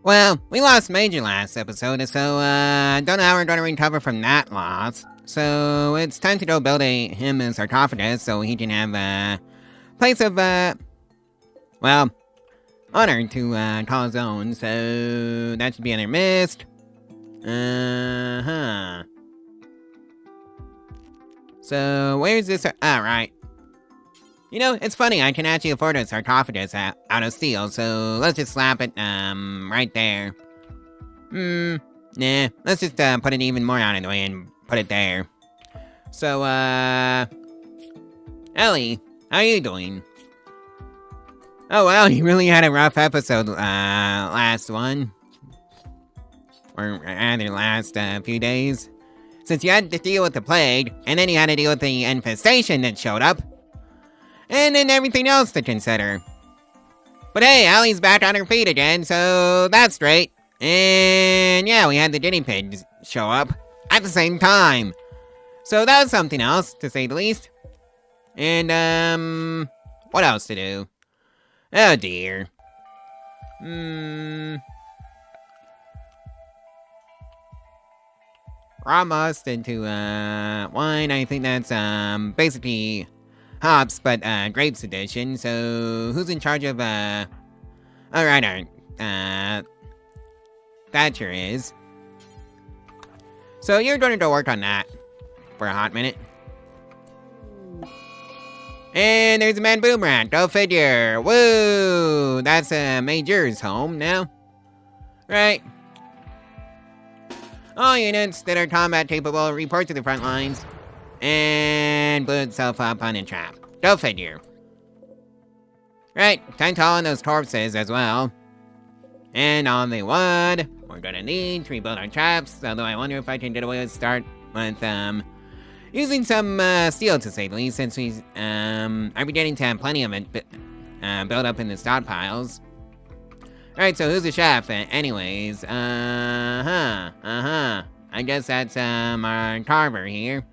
Well, we lost Major last episode, so, don't know how we're gonna recover from that loss. So, it's time to go build him a sarcophagus so he can have a place of, well, honor to, call his own. So, that should be under mist. Uh-huh. So, where's this? Right. You know, it's funny, I can actually afford a sarcophagus out of steel, so let's just slap it, right there. Nah, let's just, put it even more out of the way and put it there. So, Ellie, how are you doing? Oh, well, you really had a rough episode, last one. Or rather, last, few days. Since you had to deal with the plague, and then you had to deal with the infestation that showed up. And then everything else to consider. But hey, Allie's back on her feet again, so that's great. And yeah, we had the guinea pigs show up at the same time. So that was something else, to say the least. And, what else to do? Oh dear. Raw must into, wine, I think that's, basically hops, but, grapes edition, so who's in charge of, alright, Thatcher is. So you're going to go work on that for a hot minute. And there's a man boomerang, go figure, woo! That's, Major's home now. Right. All units that are combat capable report to the front lines. And blew itself up on a trap. Go figure. Right, time to haul in those corpses as well. And all the wood we're gonna need to rebuild our traps, although I wonder if I can get away with using some steel to say the least, since we are beginning to have plenty of it built up in the stockpiles. Alright, so who's the chef? Anyways, I guess that's our carver here.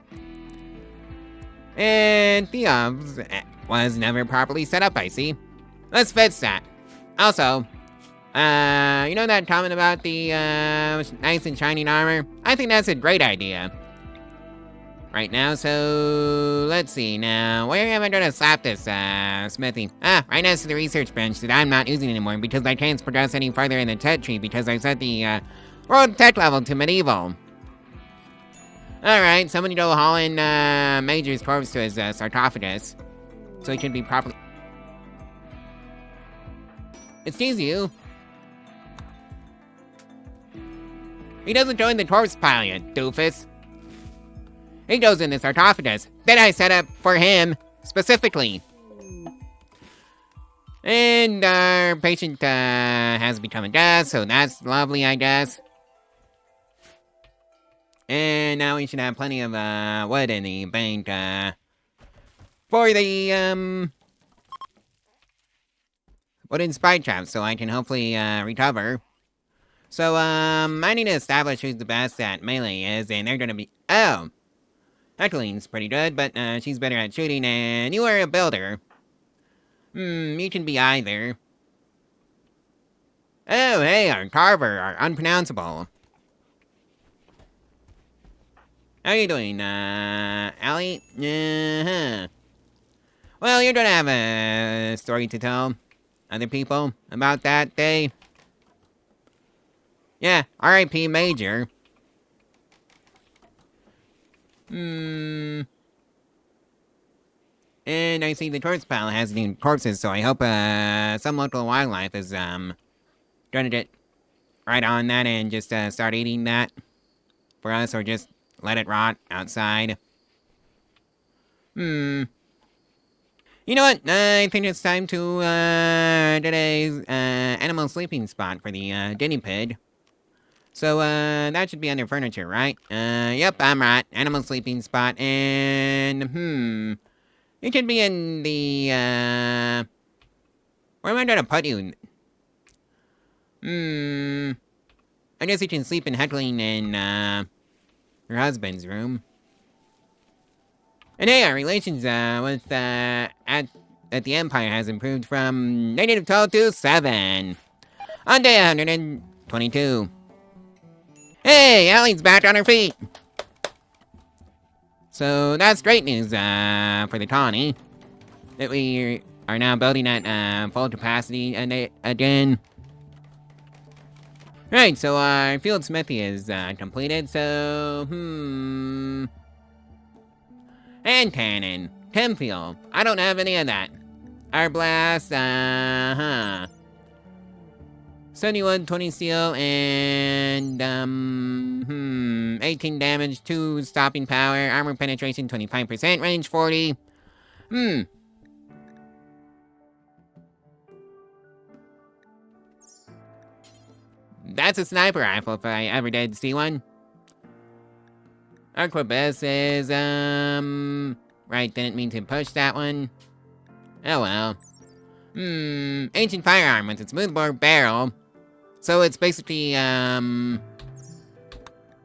And Theob's was never properly set up, I see. Let's fix that. Also, you know that comment about the nice and shining armor? I think that's a great idea. Right now, so let's see now. Where am I gonna slap this smithy? Right next to the research bench that I'm not using anymore because I can't progress any farther in the tech tree because I set the world tech level to medieval. Alright, somebody go haul in Major's corpse to his sarcophagus. So he can be properly... Excuse you? He doesn't go in the corpse pile, you doofus. He goes in the sarcophagus that I set up for him, specifically. And our patient has become a guest, so that's lovely, I guess. And now we should have plenty of wood in the bank for the wooden spike traps, so I can hopefully recover. So I need to establish who's the best at melee is, and they're gonna be Heckling's pretty good, but she's better at shooting, and you are a builder. You can be either. Oh, hey, our carver, our unpronounceable. How you doing, Allie? Well, you're gonna have a story to tell other people about that day. Yeah, R.I.P. Major. And I see the corpse pile has new corpses, so I hope, some local wildlife is, gonna get right on that and just, start eating that for us, or just let it rot outside. You know what? I think it's time to, today's, animal sleeping spot for the, guinea pig. So, that should be under furniture, right? Yep, I'm right. Animal sleeping spot, and, it could be in the, where am I gonna put you? I guess you can sleep in Heckling in, her husband's room. And hey, our relations, with, at the Empire has improved from -12 to 7. On day 100 22. Hey, Allie's back on her feet! So that's great news for the Tawny. That we are now building at full capacity again. Right, so our field smithy is completed, so hand cannon, chem fuel. I don't have any of that. Our blast, 71, 20 steel, and 18 damage, 2 stopping power, armor penetration 25%, range 40. That's a sniper rifle if I ever did see one. Arquebus is, right, didn't mean to push that one. Oh well. Ancient firearm with a smoothbore barrel. So it's basically,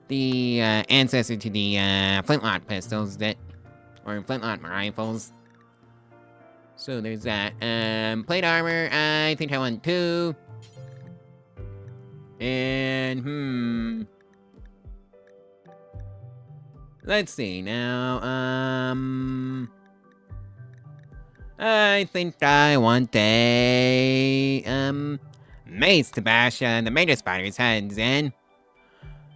the, ancestor to the, flintlock pistols or flintlock rifles. So there's that. Plate armor, I think I want 2. And, let's see, now, I think I want a, mace to bash, the major spider's heads in.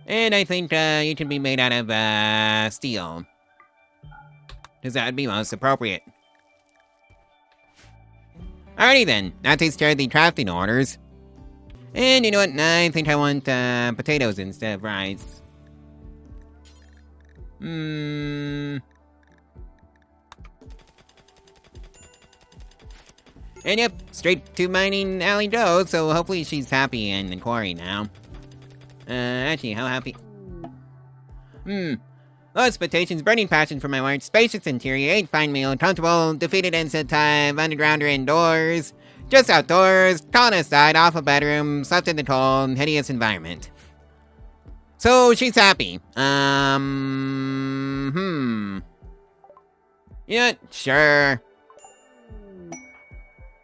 And I think, you can be made out of, steel. Because that would be most appropriate. Alrighty then, that takes care of the crafting orders. And you know what, I think I want, potatoes instead of rice. And yep, straight to mining Alley goes, so hopefully she's happy in the quarry now. Actually, how happy? Low expectations, burning passion for my work, spacious interior, ate fine meal, comfortable, defeated insect type, underground or indoors, just outdoors, colonist died off a bedroom, slept in the cold, hideous environment. So she's happy. Yeah, sure.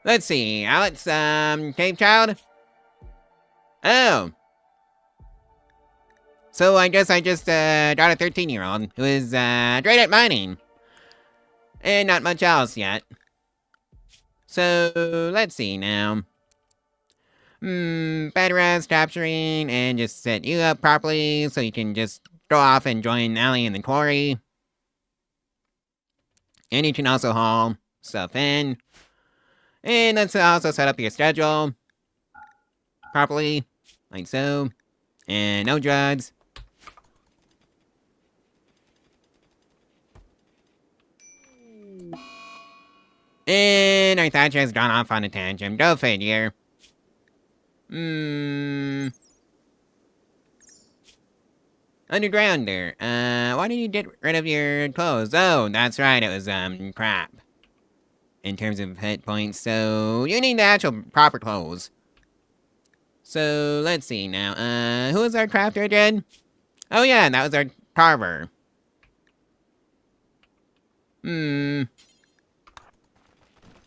Let's see, Alex, cave child? Oh. So I guess I just, got a 13-year-old who is, great at mining. And not much else yet. So, let's see now. Bed rest, capturing, and just set you up properly so you can just go off and join Allie in the quarry. And you can also haul stuff in. And let's also set up your schedule properly, like so. And no drugs. And our Thatcher has gone off on a tangent. Go figure. Undergrounder. Why did you get rid of your clothes? Oh, that's right, it was, crap. In terms of hit points, so you need the actual proper clothes. So, let's see now. Who was our crafter again? Oh yeah, that was our carver.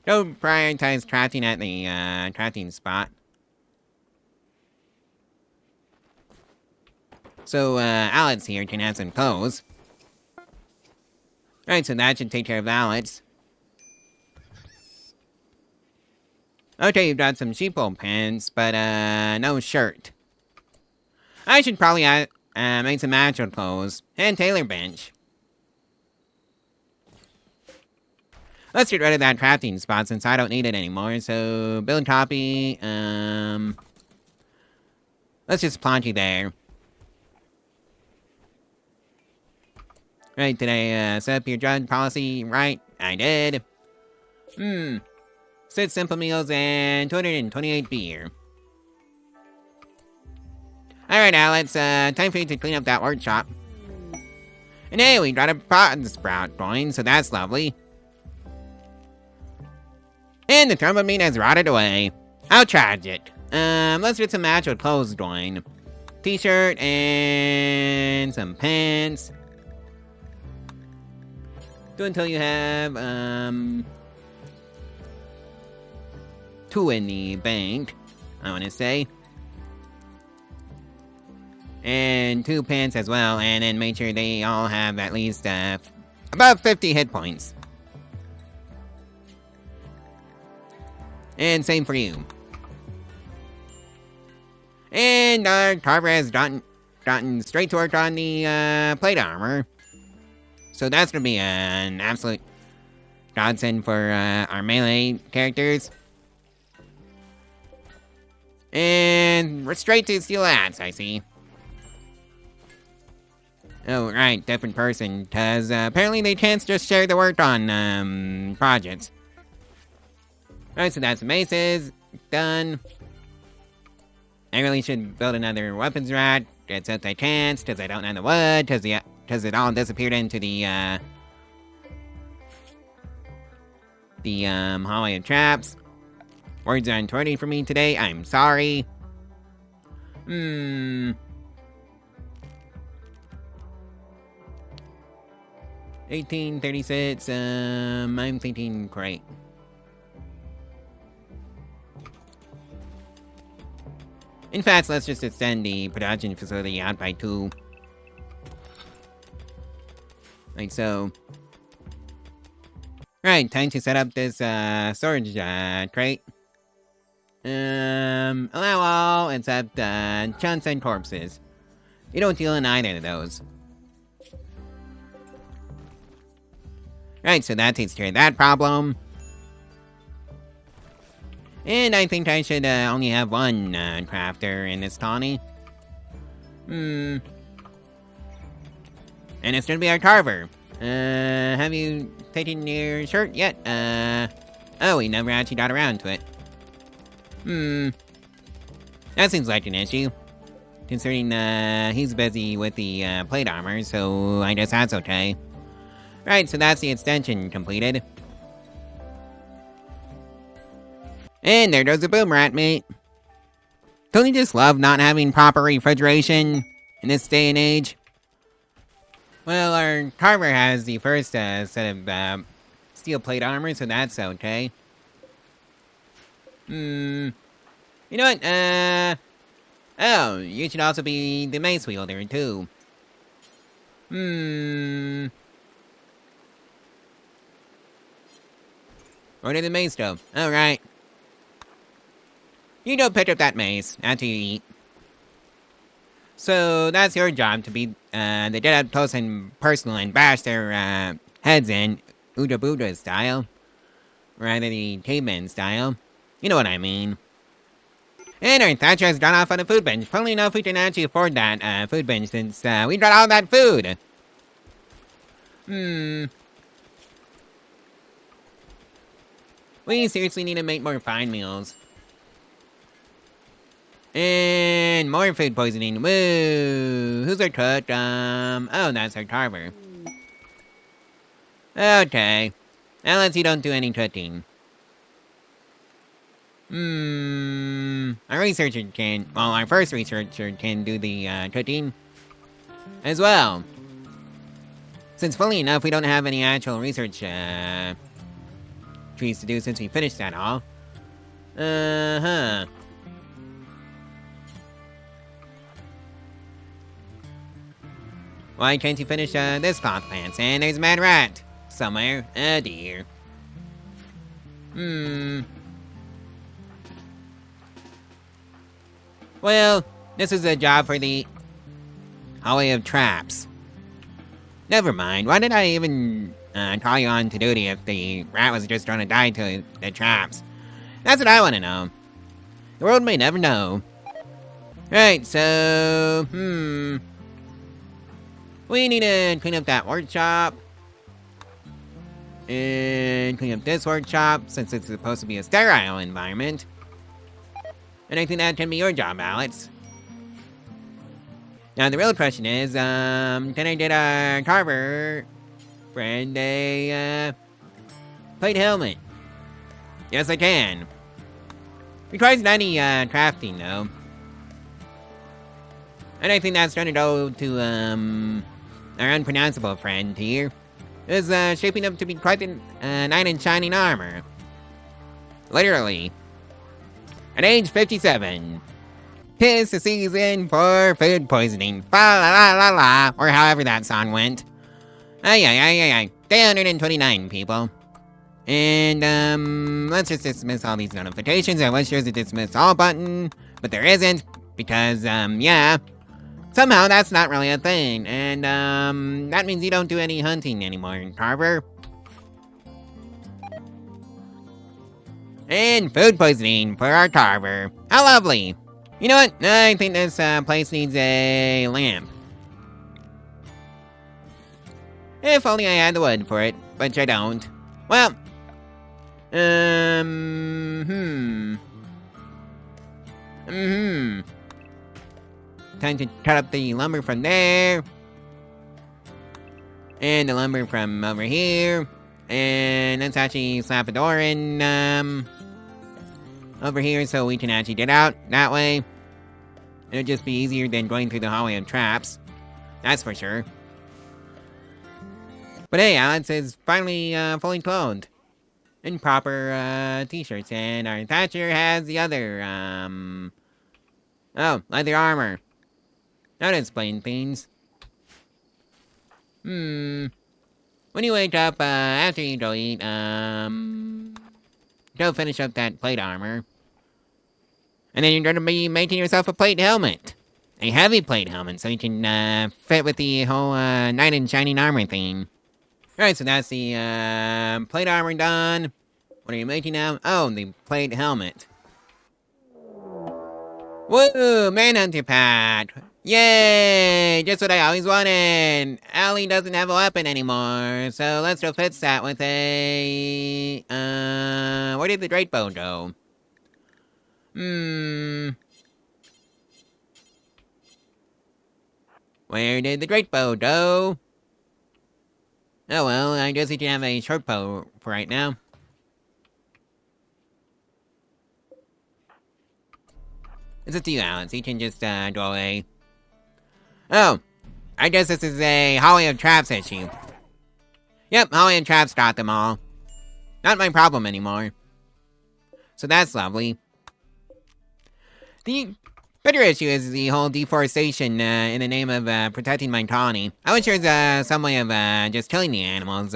Go prioritize crafting at the, crafting spot. So, Alex here can have some clothes. Right, so that should take care of Alex. Okay, you've got some sheepwool pants, but, no shirt. I should probably, make some actual clothes. And tailor bench. Let's get rid of that crafting spot since I don't need it anymore, so build copy, let's just plant you there. Right, did I, set up your drug policy right? I did. 6 simple meals and 228 beer. Alright, Alex, time for you to clean up that workshop. And hey, we got a pod sprout going, so that's lovely. And the thermomine has rotted away. How tragic. Let's get some actual clothes going. T-shirt and some pants. Do until you have, 2 in the bank, I want to say. And 2 pants as well, and then make sure they all have at least about 50 hit points. And same for you. And our carver has gotten straight to work on the plate armor. So that's gonna be an absolute godsend for our melee characters. And we're straight to steel axe, I see. Oh, right, different person, because apparently they can't just share the work on projects. Alright, so that's the maces, done. I really should build another weapons rack, except I can't, because I don't have the wood, because it all disappeared into the hallway of traps. Words aren't working for me today, I'm sorry. 1836, I'm thinking great. In fact, let's just extend the production facility out by 2. Like so. Right, time to set up this storage crate. Allow all except chunks and corpses. You don't deal in either of those. Right, so that takes care of that problem. And I think I should only have one crafter in this colony. And it's gonna be our carver. Have you taken your shirt yet? Oh, we never actually got around to it. That seems like an issue. Considering he's busy with the plate armor, so I guess that's okay. Right, so that's the extension completed. And there goes the boom rat, mate. Don't you just love not having proper refrigeration in this day and age? Well, our carver has the first set of steel plate armor, so that's okay. You know what? Oh, you should also be the mace wielder, too. Order the mace stove. Alright. You go pick up that mace after you eat. So that's your job, to be the get up close and personal and bash their heads in, Ooda Booda style. Rather the caveman style. You know what I mean. And our Thatcher has gone off on a food bench. Funnily enough, we can actually afford that food bench since we got all that food. We seriously need to make more fine meals. And more food poisoning. Woo! Who's our cook? Oh, that's our carver. Okay. Unless you don't do any cooking. Our researcher can, well, our first researcher can do the cooking as well. Since funnily enough, we don't have any actual research trees to do since we finished that all. Why can't you finish this cloth pants? And there's a mad rat somewhere. Oh dear. Well, this is a job for the hallway of traps. Never mind. Why did I even call you on to duty if the rat was just trying to die to the traps? That's what I want to know. The world may never know. Right, so we need to clean up that workshop. And clean up this workshop, since it's supposed to be a sterile environment. And I think that can be your job, Alex. Now, the real question is, can I get a carver friend a plate helmet? Yes, I can. Requires 90 crafting, though. And I think that's going to go to, our unpronounceable friend here. Is shaping up to be quite a knight in shining armor. Literally. At age 57. 'Tis the season for food poisoning. Fa la la la la, or however that song went. Ay ay ay ay ay. Day 129, people. And, let's just dismiss all these notifications. I wish there was a dismiss all button, but there isn't, because, yeah. Somehow that's not really a thing, and, that means you don't do any hunting anymore, Carver. And food poisoning for our Carver. How lovely. You know what? I think this, place needs a lamp. If only I had the wood for it, but I don't. Well, time to cut up the lumber from there. And the lumber from over here. And let's actually slap a door in, over here so we can actually get out that way. It'll just be easier than going through the hallway of traps. That's for sure. But hey, Alex is finally, fully clothed. In proper, t-shirts, and our Thatcher has the other, oh, leather armor. That explains things. When you wake up, after you go eat, go finish up that plate armor. And then you're gonna be making yourself a plate helmet. A heavy plate helmet, so you can, fit with the whole, knight in shining armor thing. Alright, so that's the, plate armor done. What are you making now? Oh, the plate helmet. Woo! Manhunter pack! Yay! Just what I always wanted! Allie doesn't have a weapon anymore, so let's go fix that with a... where did the great bow go? Where did the great bow go? Oh well, I guess you can have a short bow for right now. It's up to you, Alex. You can just, go away. Oh, I guess this is a hallway of traps issue. Yep, hallway of traps got them all. Not my problem anymore. So that's lovely. The bigger issue is the whole deforestation, in the name of, protecting my colony. I wish there was, some way of, just killing the animals,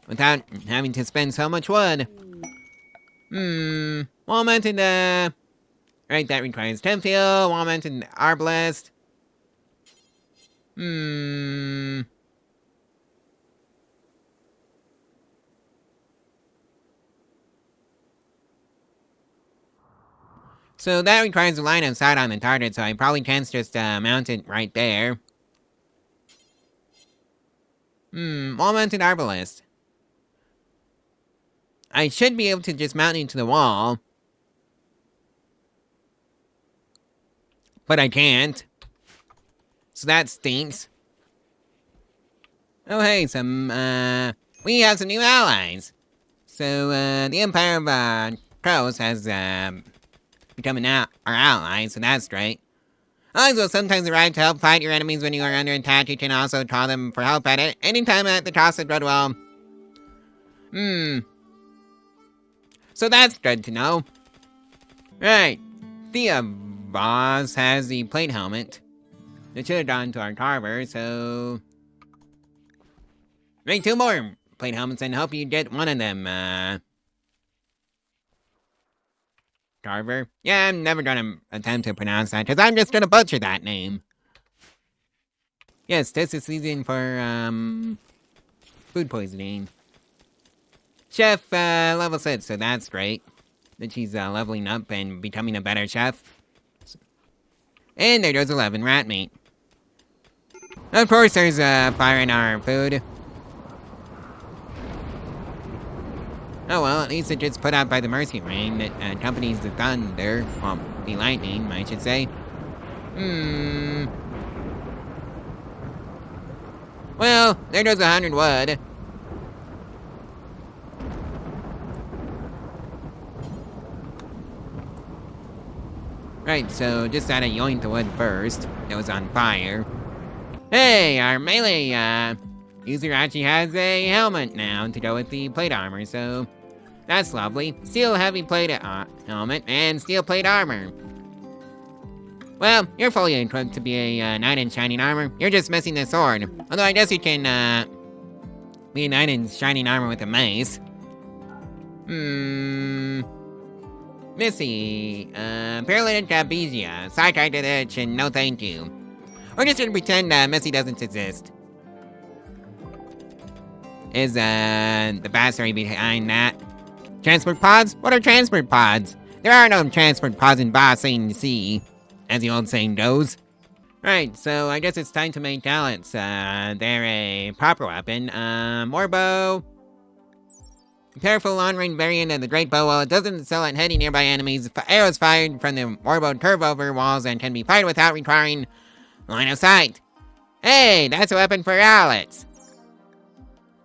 without having to spend so much wood. Well, mentioned, right, that requires Temfield, Wall mentioned Arbalest. So that requires a line of sight on the target, so I probably can't just, mount it right there. Wall-mounted arbalest. I should be able to just mount it to the wall. But I can't. So that stinks. Oh hey, we have some new allies. So, the Empire of, Crows has, become our ally, so that's great. Allies will sometimes arrive to help fight your enemies when you are under attack. You can also call them for help at any time at the cost of Dreadwell. So that's good to know. Right. The boss has the plate helmet. It should have gone to our Carver, so... Make 2 more plate helmets and hope you get one of them, Carver? Yeah, I'm never gonna attempt to pronounce that, because I'm just gonna butcher that name. Yes, this is season for, food poisoning. Chef, level 6, so that's great. That she's, leveling up and becoming a better chef. And there goes 11 rat meat. Of course there's, fire in our food. Oh well, at least it gets put out by the mercy rain that accompanies the thunder. Well, the lightning, I should say. Well, there goes 100 wood. Right, so just gotta yoink the wood first. That was on fire. Hey, our melee, user actually has a helmet now to go with the plate armor, so... That's lovely. Steel heavy plate helmet and steel plate armor. Well, you're fully equipped to be a knight in shining armor. You're just missing the sword. Although I guess you can, be a knight in shining armor with a mace. Missy, paralytic trapezius, sidetracked itch, and no thank you. We're just gonna pretend Missy doesn't exist. Is, the backstory behind that? Transport pods? What are transport pods? There are no transport pods in Bossing Sea, as the old saying goes. Right, so I guess it's time to make talents. They're a proper weapon. Warbow. Careful long-range variant of the Great Bow. While it doesn't excel at hitting nearby enemies, arrows fired from the Warbow curve over walls and can be fired without requiring line of sight. Hey, that's a weapon for Alex.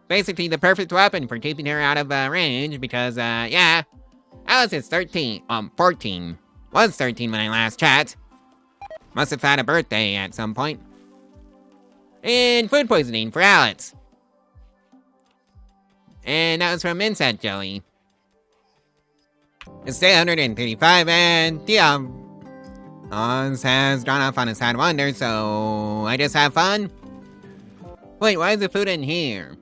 Basically the perfect weapon for keeping her out of range because, yeah. Alex is 14. Was 13 when I last chat. Must have had a birthday at some point. And food poisoning for Alex. And that was from insect jelly. It's day 135 and yeah. Oz has gone off on a sad wonder, so I just have fun. Wait, why is the food in here?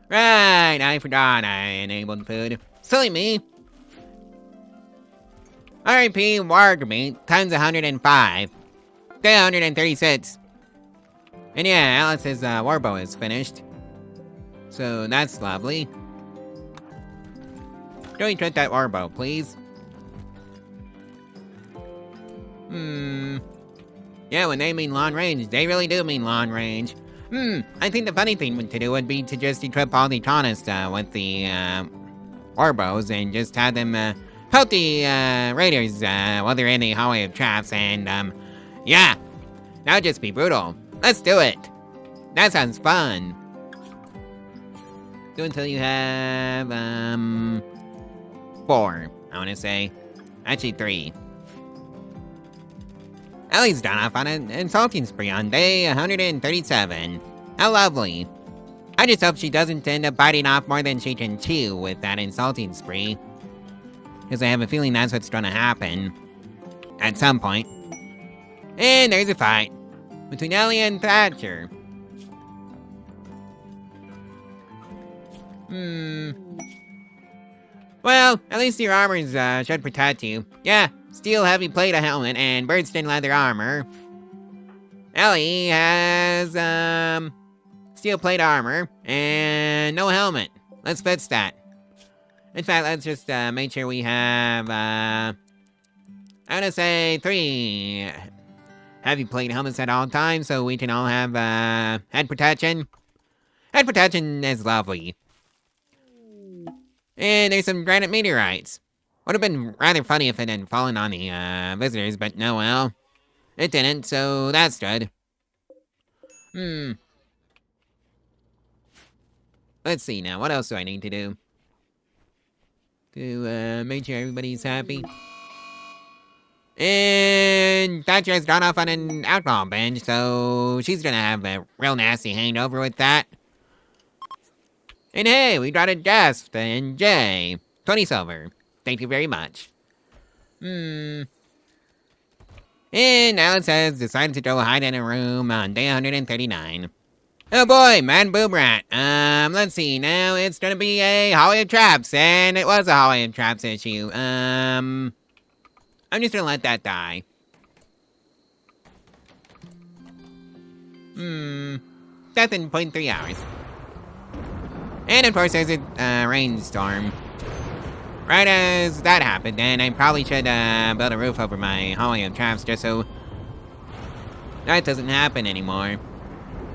Right, I forgot I enabled food. Silly me. R.I.P. Warg meat times 105. Day 136. And yeah, Alice's warbow is finished. So that's lovely. Don't equip that warbow, please. Yeah, when they mean long range, they really do mean long range. I think the funny thing to do would be to just equip all the Taunus with the warbows and just have them help the raiders while they're in the hallway of traps and yeah. That would just be brutal. Let's do it. That sounds fun. Do until you have, 4, I want to say. Actually, 3. Ellie's done off on an insulting spree on day 137. How lovely. I just hope she doesn't end up biting off more than she can chew with that insulting spree. Because I have a feeling that's what's gonna happen. At some point. And there's a fight. Between Ellie and Thatcher. Well, at least your armors should protect you. Yeah, steel heavy plate helmet and birdskin leather armor. Ellie has steel plate armor and no helmet. Let's fix that. In fact, let's just make sure we have I'm gonna say 3 heavy plate helmets at all times so we can all have head protection. Head protection is lovely. And there's some granite meteorites. Would have been rather funny if it hadn't fallen on the visitors, but no well. It didn't, so that's good. Let's see now, what else do I need to do? To make sure everybody's happy. And Thatcher has gone off on an alcohol binge, so she's gonna have a real nasty hangover with that. And hey, we got a guest, and Jay. 20 silver. Thank you very much. And Alex has decided to go hide in a room on day 139. Oh boy, Mad Boob Rat. Let's see, now it's gonna be a hallway of traps, and it was a hallway of traps issue. I'm just gonna let that die. Death in 0.3 hours. And of course there's a rainstorm. Right as that happened, and I probably should build a roof over my hallway of traps just so that doesn't happen anymore.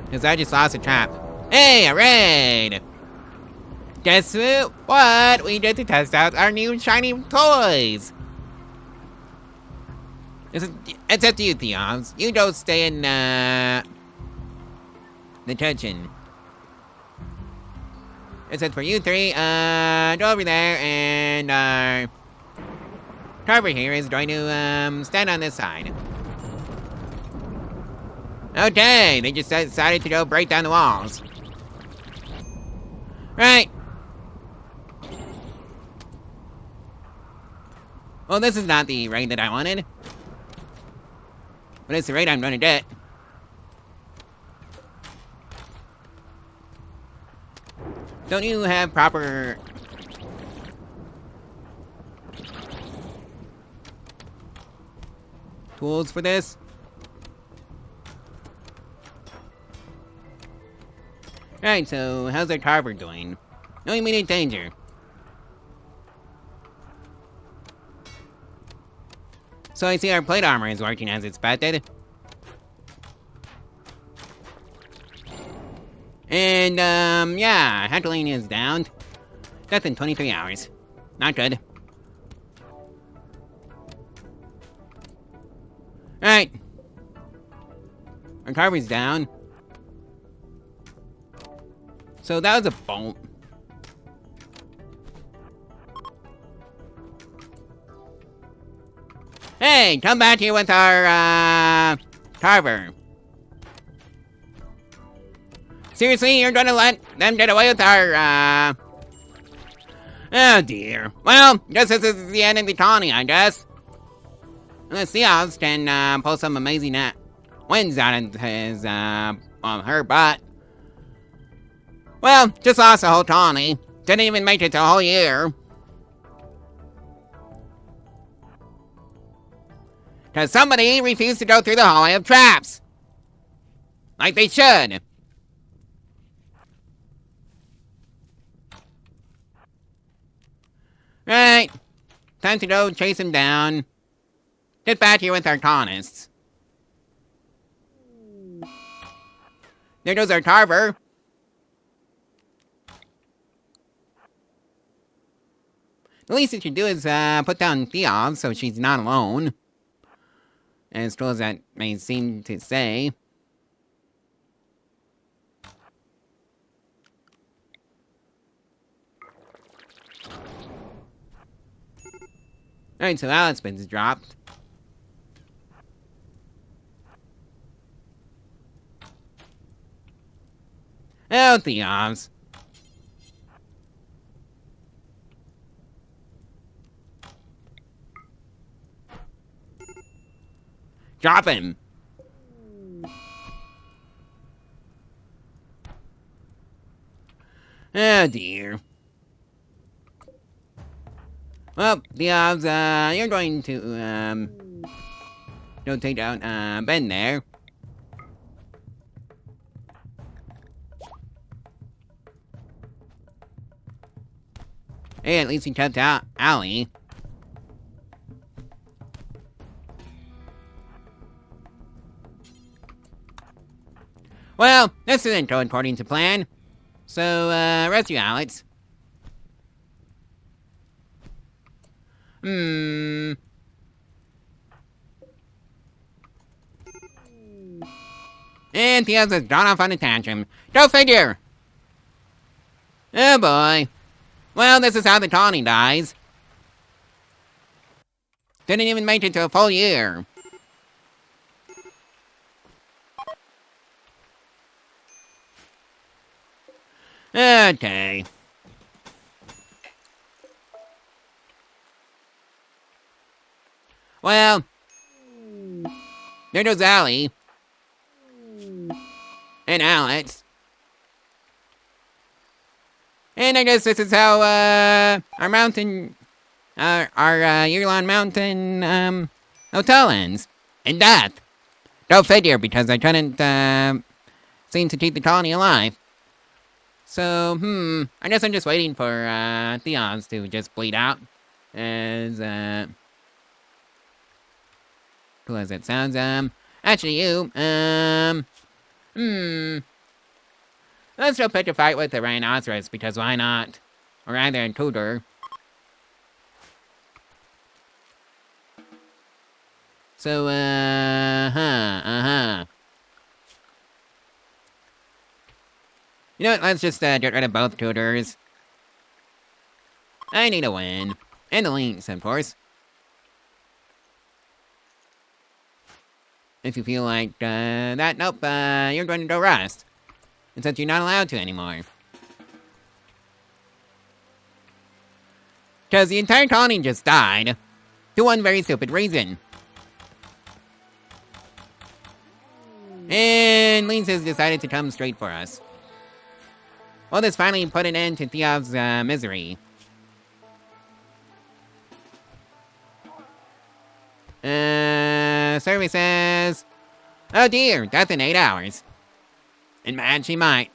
Because I just lost a trap. Hey, a raid! Guess what? We get to test out our new shiny toys! It's up to you, Theons. You go stay in the kitchen. It says for you three, go over there, and Carver here is going to stand on this side. Okay, they just decided to go break down the walls. Right. Well, this is not the raid that I wanted. But it's the rate I'm gonna get. Don't you have proper... tools for this? Alright, so how's our carver doing? No immediate danger. So I see our plate armor is working as expected. And, yeah, handling is down. Death in 23 hours. Not good. Alright. Our carver's down. So that was a bolt. Hey, come back here with our, carver. Seriously, you're gonna let them get away with our, oh dear. Well, guess this is the end of the colony, I guess. Unless Theos can, pull some amazing, wins out of his, her butt. Well, just lost the whole colony. Didn't even make it to a whole year. Because somebody refused to go through the hallway of traps. Like they should. Right. Time to go chase him down. Get back here with our colonists. There goes our carver. The least you should do is, put down Theos so she's not alone. As true as that may seem to say. Alright, so Alex been dropped. Oh, Theos. Drop him! Oh dear. Well, Theos, you're going to, don't take out, Ben there. Hey, at least he kept out Allie. Well, this didn't go according to plan. So, rescue Alex. And Theos has gone off on a tantrum. Go figure! Oh boy. Well, this is how the colony dies. Didn't even make it to a full year. Okay. Well, there goes Allie. And Alex. And I guess this is how, our mountain, our year-long mountain, hotel ends. In death. Go figure, because I couldn't, seem to keep the colony alive. So, I guess I'm just waiting for, Theos to just bleed out. As, cool as it sounds, actually you, let's go pick a fight with the rhinoceros, because why not? Or rather, a cougar. So, You know what, let's just, get rid of both cougars. I need a win. And the links, of course. If you feel like, that, nope, you're going to go rest. And since you're not allowed to anymore. Because the entire colony just died. To one very stupid reason. And Leans has decided to come straight for us. Well, this finally put an end to Theov's misery. Survey says, oh dear, death in 8 hours. And mad she might.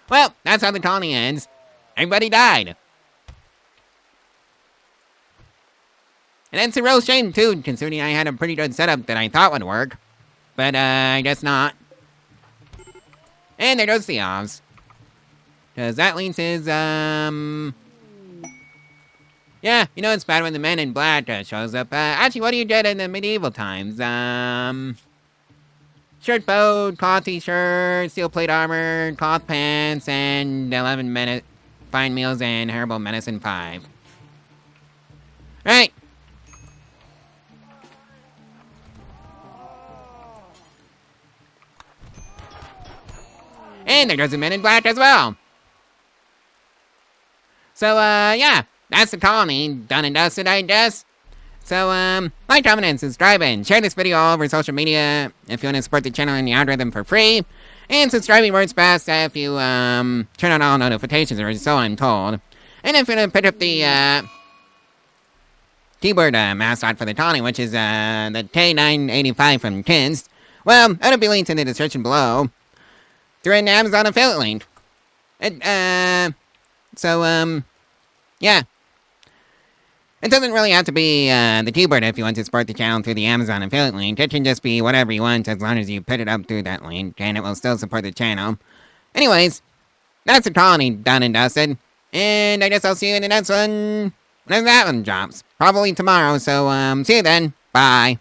Well, that's how the colony ends. Everybody died. And it's a real shame too, considering I had a pretty good setup that I thought would work. But, I guess not. And there goes the Oz. Because that leads his, yeah, you know it's bad when the man in black shows up. Actually, what do you get in the medieval times? Shirt boat, cloth t-shirt, steel plate armor, cloth pants, and 11-minute fine meals and herbal medicine 5. Right. And there goes the men in black as well. So, yeah, that's the colony, done and dusted, I guess. So, like, comment, and subscribe, and share this video all over social media if you want to support the channel and the algorithm for free. And subscribing works best if you, turn on all notifications, or so I'm told. And if you want to pick up the, keyboard, mascot for the colony, which is, the K985 from Kinst, well, it'll be linked in the description below. Through an Amazon affiliate link. Yeah. It doesn't really have to be, the keyboard if you want to support the channel through the Amazon affiliate link. It can just be whatever you want as long as you put it up through that link, and it will still support the channel. Anyways, that's the colony done and dusted. And I guess I'll see you in the next one when that one drops. Probably tomorrow, so, see you then. Bye.